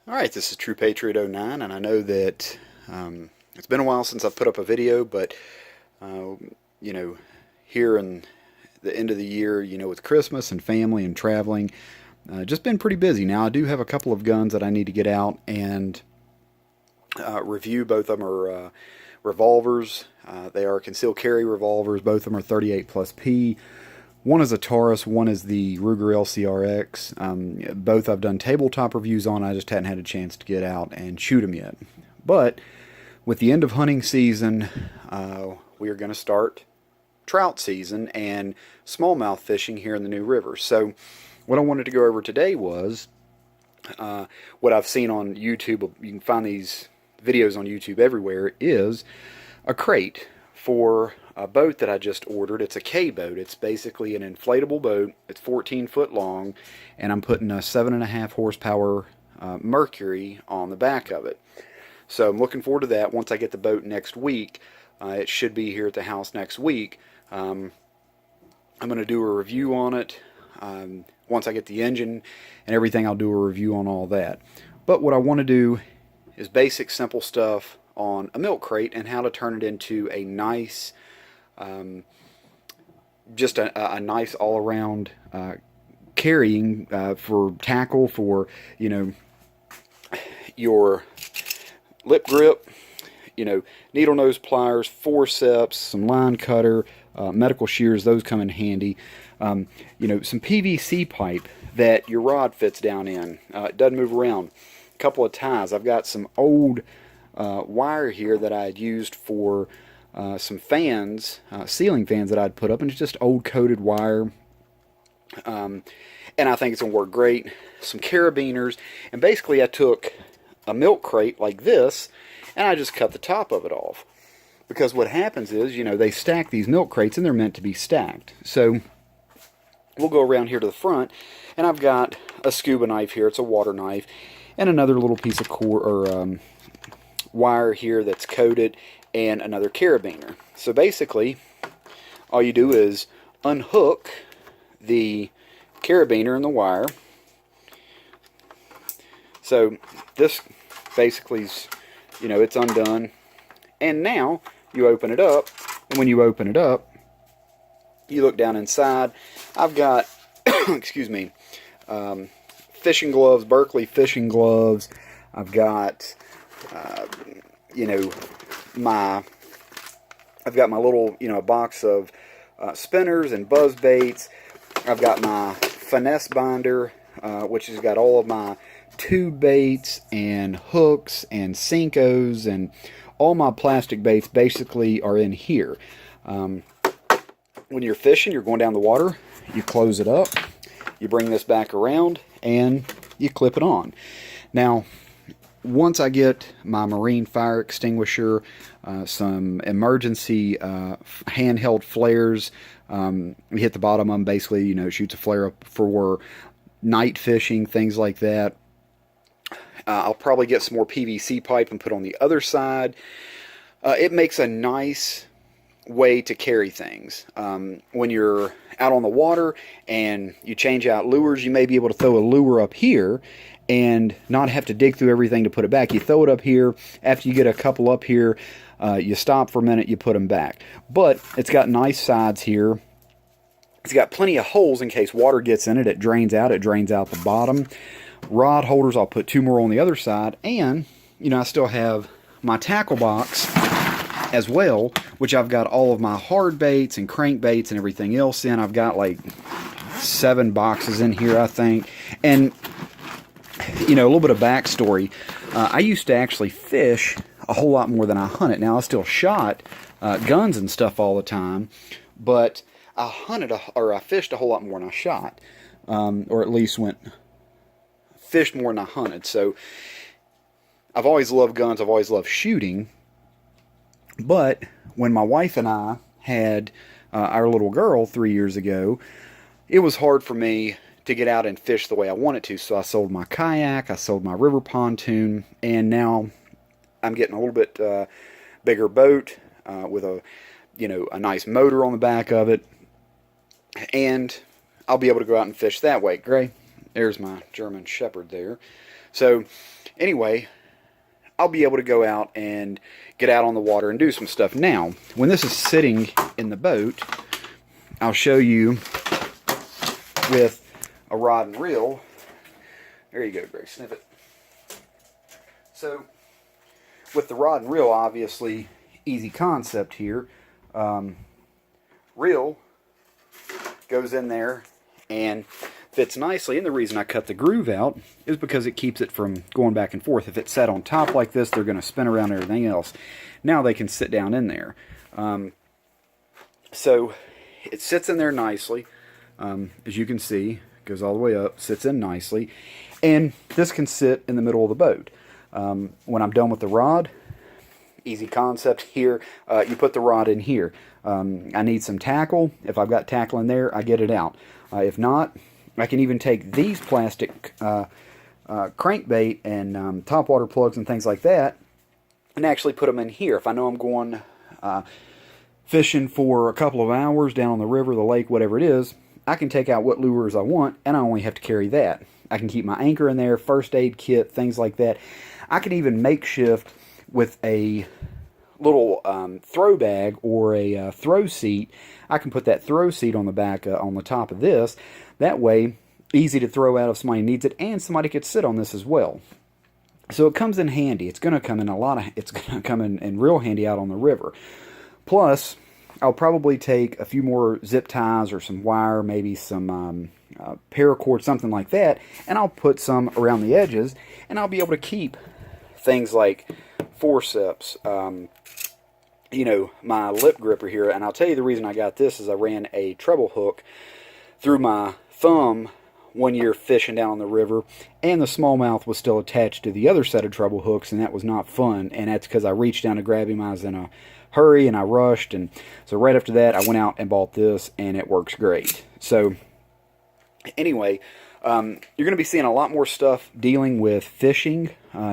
Alright, this is True Patriot '09, and I know that it's been a while since I've put up a video, but uh, you know, here in the end of the year, with Christmas and family and traveling, just been pretty busy. Now, I do have a couple of guns that I need to get out and review. Both of them are revolvers. They are concealed carry revolvers. Both of them are 38 plus P. One is a Taurus, one is the Ruger LCRX. Both I've done tabletop reviews on. I just hadn't had a chance to get out and shoot them yet. But with the end of hunting season, we are going to start trout season and smallmouth fishing here in the New River. So what I wanted to go over today was what I've seen on YouTube. You can find these videos on YouTube everywhere, is a crate for a boat that I just ordered. It's a K-boat. It's basically an inflatable boat. It's 14 foot long, and I'm putting a 7.5 horsepower Mercury on the back of it. So I'm looking forward to that. Once I get the boat next week, it should be here at the house next week. I'm going to do a review on it. Once I get the engine and everything, I'll do a review on all that. But what I want to do is basic, simple stuff on a milk crate and how to turn it into a nice, just a nice all-around carrying for tackle, for your lip grip, needle nose pliers, forceps, some line cutter, medical shears. Those come in handy. Some PVC pipe that your rod fits down in. It doesn't move around. A couple of ties. I've got some old wire here that I had used for some fans, ceiling fans that I'd put up, and it's just old coated wire, and I think it's going to work great. Some carabiners, and basically I took a milk crate like this and I just cut the top of it off, because what happens is, they stack these milk crates and they're meant to be stacked. So we'll go around here to the front, and I've got a scuba knife here. It's a water knife, and another little piece of cord or wire here that's coated, and another carabiner. So basically all you do is unhook the carabiner and the wire. So this basically is, it's undone, and now you open it up, and when you open it up, you look down inside. I've got excuse me, fishing gloves, Berkeley fishing gloves. I've got I've got my little, box of spinners and buzz baits. I've got my finesse binder, which has got all of my tube baits and hooks and Senkos, and all my plastic baits basically are in here. When you're fishing, you're going down the water, you close it up, you bring this back around, and you clip it on. Now, once I get my marine fire extinguisher, some emergency handheld flares, we hit the bottom of them, basically, it shoots a flare up for night fishing, things like that. I'll probably get some more PVC pipe and put on the other side. It makes a nice way to carry things. When you're out on the water and you change out lures, you may be able to throw a lure up here and not have to dig through everything to put it back. You throw it up here. After you get a couple up here, you stop for a minute, you put them back. But it's got nice sides here. It's got plenty of holes in case water gets in it. It drains out the bottom. Rod holders, I'll put 2 more on the other side. And, I still have my tackle box as well, which I've got all of my hard baits and crankbaits and everything else in. I've got like 7 boxes in here, I think. And a little bit of backstory. I used to actually fish a whole lot more than I hunted. Now, I still shot guns and stuff all the time, but I fished a whole lot more than I shot, or at least fished more than I hunted. So I've always loved guns. I've always loved shooting. But when my wife and I had our little girl 3 years ago, it was hard for me to get out and fish the way I wanted to. So I sold my kayak, I sold my river pontoon, and now I'm getting a little bit bigger boat with a nice motor on the back of it, and I'll be able to go out and fish that way. Gray, There's my German Shepherd there. So anyway, I'll be able to go out and get out on the water and do some stuff. Now, when this is sitting in the boat, I'll show you with a rod and reel. There you go, Greg, sniff it. So, with the rod and reel, obviously, easy concept here. Reel goes in there and fits nicely, and the reason I cut the groove out is because it keeps it from going back and forth. If it's set on top like this, they're going to spin around everything else. Now they can sit down in there. So it sits in there nicely. As you can see, goes all the way up, sits in nicely, and this can sit in the middle of the boat. When I'm done with the rod, easy concept here, you put the rod in here. I need some tackle. If I've got tackle in there, I get it out. If not, I can even take these plastic crankbait and topwater plugs and things like that and actually put them in here. If I know I'm going fishing for a couple of hours down on the river, the lake, whatever it is, I can take out what lures I want, and I only have to carry that. I can keep my anchor in there, first aid kit, things like that. I can even makeshift with a little throw bag or a throw seat. I can put that throw seat on the back, on the top of this. That way, easy to throw out if somebody needs it, and somebody could sit on this as well. So it comes in handy. It's going to come in it's going to come in real handy out on the river. Plus, I'll probably take a few more zip ties or some wire, maybe some paracord, something like that, and I'll put some around the edges, and I'll be able to keep things like forceps, you know, my lip gripper here. And I'll tell you the reason I got this is I ran a treble hook through my thumb one year fishing down on the river, and the smallmouth was still attached to the other set of treble hooks, and that was not fun. And that's because I reached down to grab him. I was in a hurry and I rushed, and so right after that I went out and bought this, and it works great. So anyway, you're going to be seeing a lot more stuff dealing with fishing,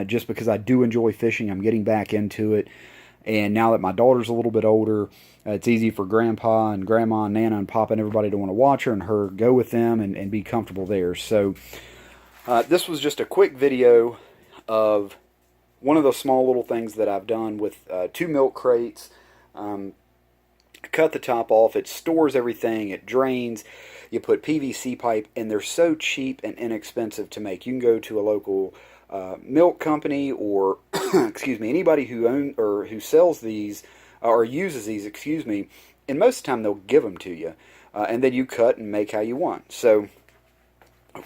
just because I do enjoy fishing. I'm getting back into it, and now that my daughter's a little bit older, it's easy for Grandpa and Grandma and Nana and Papa and everybody to want to watch her and her go with them and be comfortable there. So this was just a quick video of one of the small little things that I've done with 2 milk crates. Cut the top off. It stores everything. It drains. You put PVC pipe, and they're so cheap and inexpensive to make. You can go to a local milk company or excuse me, anybody who owns or who sells these or uses these, excuse me, and most of the time they'll give them to you, and then you cut and make how you want. So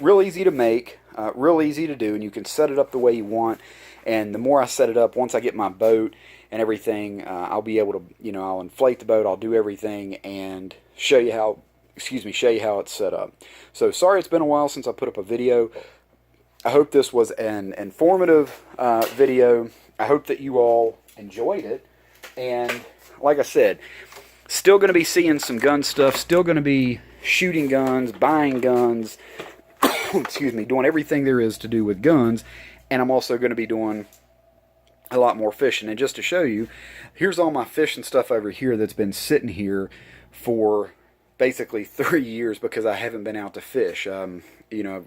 real easy to make, real easy to do, and you can set it up the way you want. And the more I set it up, once I get my boat and everything, I'll be able to, you know, I'll inflate the boat, I'll do everything, and show you how it's set up. So sorry it's been a while since I put up a video. I hope this was an informative video. I hope that you all enjoyed it. And like I said, still going to be seeing some gun stuff, still going to be shooting guns, buying guns, excuse me, doing everything there is to do with guns. And I'm also going to be doing a lot more fishing. And just to show you, here's all my fishing stuff over here that's been sitting here for basically 3 years because I haven't been out to fish. You know,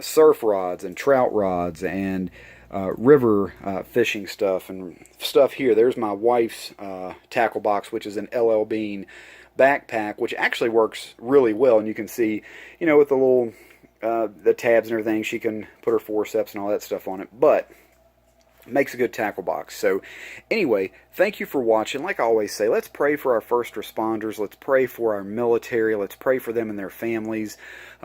surf rods and trout rods and river fishing stuff and stuff here. There's my wife's tackle box, which is an LL Bean backpack, which actually works really well. And you can see, you know, with the little the tabs and everything, she can put her forceps and all that stuff on it, but makes a good tackle box. So anyway, thank you for watching. Like I always say, let's pray for our first responders, let's pray for our military, let's pray for them and their families,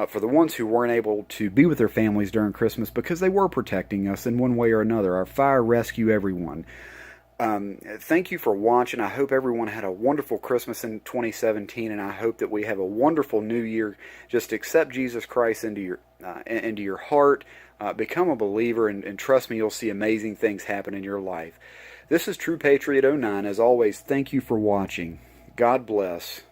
for the ones who weren't able to be with their families during Christmas because they were protecting us in one way or another. Our fire rescue, everyone. Thank you for watching. I hope everyone had a wonderful Christmas in 2017, and I hope that we have a wonderful new year. Just accept Jesus Christ into your heart, become a believer, and trust me, you'll see amazing things happen in your life. This is True Patriot 09. As always, thank you for watching. God bless.